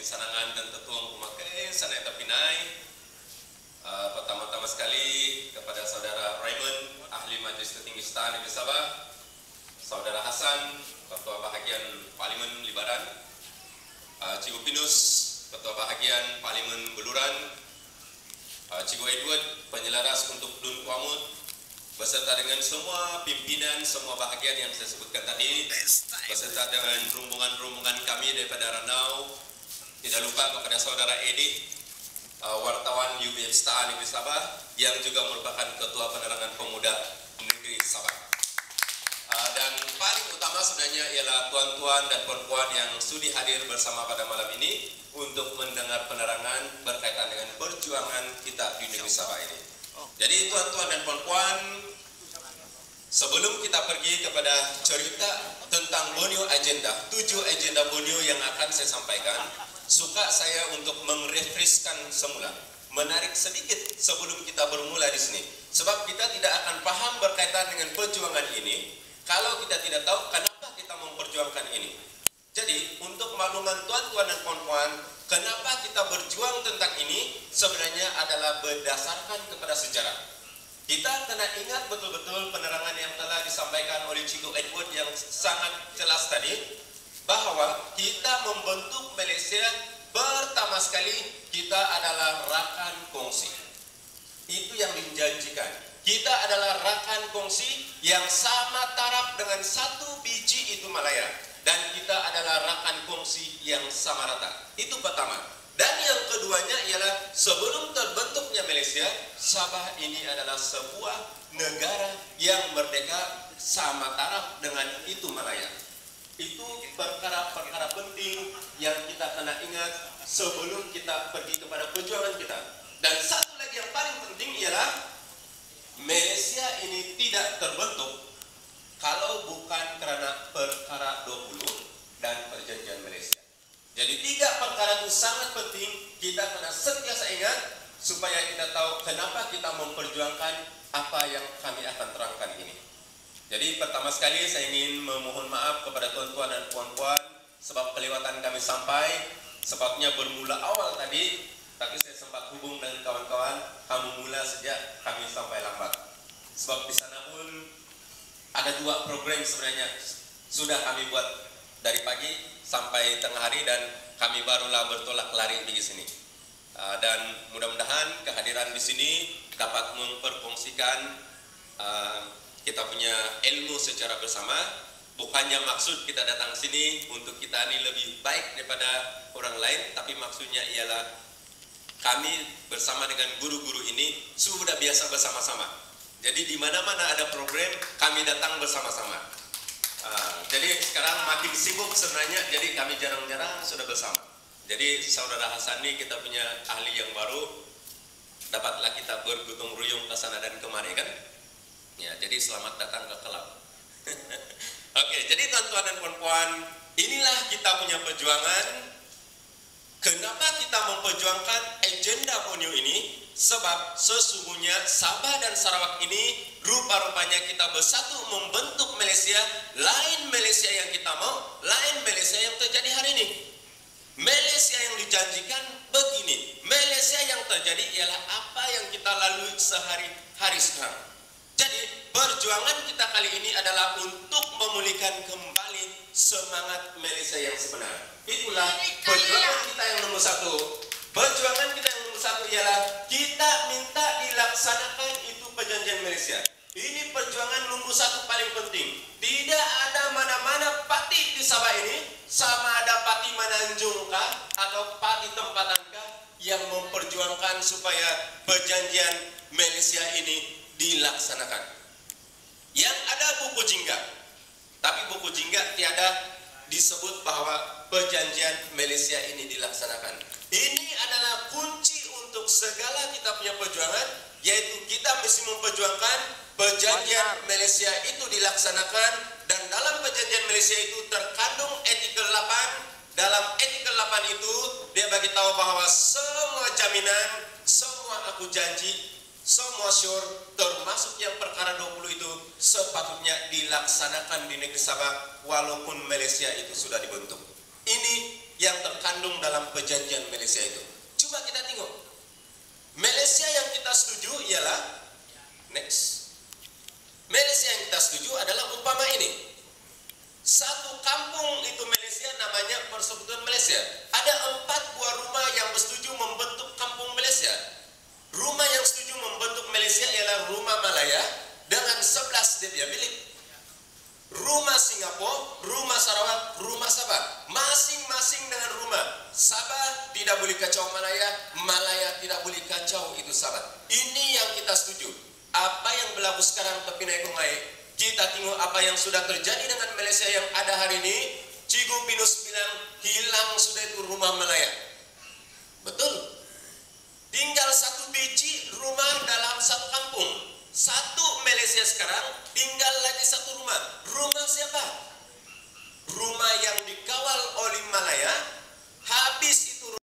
Sanangan dan Tetuang Umakai Sanai Tapinai. Pertama-tama sekali kepada Saudara Raymond, Ahli Majelis Tertinggi Star Negeri Sabah, Saudara Hasan, Ketua Bahagian Parlimen Libaran, Cikgu Pinus, Ketua Bahagian Parlimen Beluran, Cikgu Edward, Penyelaras untuk Dun Kuamut, beserta dengan semua pimpinan, semua bahagian yang saya sebutkan tadi, beserta dengan rombongan-rombongan kami daripada Ranau. Tidak lupa kepada Saudara Edi, wartawan UBM Star Negeri Sabah, yang juga merupakan Ketua Penerangan Pemuda Negeri Sabah. Dan paling utama sebenarnya ialah tuan-tuan dan puan-puan yang sudi hadir bersama pada malam ini untuk mendengar penerangan berkaitan dengan perjuangan kita di Negeri Sabah ini. Jadi tuan-tuan dan puan-puan, sebelum kita pergi kepada cerita tentang Borneo Agenda, 7 agenda Borneo yang akan saya sampaikan, suka saya untuk merefreshkan semula, menarik sedikit sebelum kita bermula di sini. Sebab kita tidak akan paham berkaitan dengan perjuangan ini kalau kita tidak tahu kenapa kita memperjuangkan ini. Jadi, untuk makluman tuan-tuan dan puan-puan, kenapa kita berjuang tentang ini sebenarnya adalah berdasarkan kepada sejarah. Kita kena ingat betul-betul penerangan yang telah disampaikan oleh Cikgu Edward yang sangat jelas tadi, bahwa kita membentuk Malaysia pertama sekali kita adalah rakan kongsi. Itu yang dijanjikan. Kita adalah rakan kongsi yang sama taraf dengan satu biji itu Malaya. Dan kita adalah rakan kongsi yang sama rata. Itu pertama. Dan yang keduanya ialah sebelum terbentuknya Malaysia, Sabah ini adalah sebuah negara yang merdeka sama taraf dengan itu Malaya. Itu perkara-perkara penting yang kita kena ingat sebelum kita pergi kepada perjuangan kita. Dan satu lagi yang paling penting ialah Malaysia ini tidak terbentuk kalau bukan karena perkara 20 dan perjanjian Malaysia. Jadi 3 perkara itu sangat penting, kita kena sentiasa ingat supaya kita tahu kenapa kita memperjuangkan apa yang kami akan terangkan ini. Jadi pertama sekali saya ingin memohon maaf kepada tuan-tuan dan puan-puan sebab kelewatan kami sampai, sebabnya bermula awal tadi, tapi saya sempat hubung dengan kawan-kawan, kamu mula sejak kami sampai lambat. Sebab di sana pun ada 2 program sebenarnya sudah kami buat dari pagi sampai tengah hari dan kami barulah bertolak lari di sini. Dan mudah-mudahan kehadiran di sini dapat memperkongsikan kita punya ilmu secara bersama. Bukannya maksud kita datang sini untuk kita ini lebih baik daripada orang lain, tapi maksudnya ialah kami bersama dengan guru-guru ini sudah biasa bersama-sama. Jadi di mana-mana ada program, kami datang bersama-sama. Jadi sekarang makin sibuk sebenarnya, jadi kami jarang-jarang sudah bersama. Jadi Saudara Hasan ini kita punya ahli yang baru, dapatlah kita bergotong royong ke sana dan kemari kan. Ya, jadi selamat datang ke kelab. Oke, jadi tuan-tuan dan puan-puan, inilah kita punya perjuangan. Kenapa kita memperjuangkan agenda Borneo ini? Sebab sesungguhnya Sabah dan Sarawak ini rupa-rupanya kita bersatu membentuk Malaysia. Lain Malaysia yang kita mau, lain Malaysia yang terjadi hari ini. Malaysia yang dijanjikan begini, Malaysia yang terjadi ialah apa yang kita lalui sehari-hari sekarang. Jadi perjuangan kita kali ini adalah untuk memulihkan kembali semangat Malaysia yang sebenar. Itulah perjuangan kita yang nomor 1. Perjuangan kita yang nomor 1 ialah kita minta dilaksanakan itu perjanjian Malaysia. Ini perjuangan nomor 1 paling penting. Tidak ada mana-mana parti di Sabah ini, sama ada parti Mananjungkah atau parti Tempatankah, yang memperjuangkan supaya perjanjian Malaysia ini dilaksanakan. Yang ada buku jingga, tapi buku jingga tiada disebut bahwa perjanjian Malaysia ini dilaksanakan. Ini adalah kunci untuk segala kita punya perjuangan, yaitu kita mesti memperjuangkan perjanjian Malaysia itu dilaksanakan. Dan dalam perjanjian Malaysia itu terkandung artikel 8. Dalam artikel 8 itu dia bagi tahu bahwa semua jaminan, semua aku janji, semua sure, termasuk yang perkara 20 itu sepatutnya dilaksanakan di negeri Sabah walaupun Malaysia itu sudah dibentuk. Ini yang terkandung dalam perjanjian Malaysia itu. Coba kita tengok. Malaysia yang kita setuju ialah next. Malaysia yang kita setuju adalah umpama ini. Satu kampung itu Malaysia namanya Persekutuan Malaysia. Ada 4 buah rumah yang bersetuju membentuk kampung Malaysia. Rumah yang setuju membentuk Malaysia ialah Rumah Malaya dengan 11 dia milik. Rumah Singapura, Rumah Sarawak, Rumah Sabah, masing-masing dengan rumah. Sabah tidak boleh kacau Malaya, Malaya tidak boleh kacau itu Sabah. Ini yang kita setuju. Apa yang berlaku sekarang tapi naik kongai, kita tengok apa yang sudah terjadi dengan Malaysia yang ada hari ini. Cikgu Pinus bilang hilang sudah itu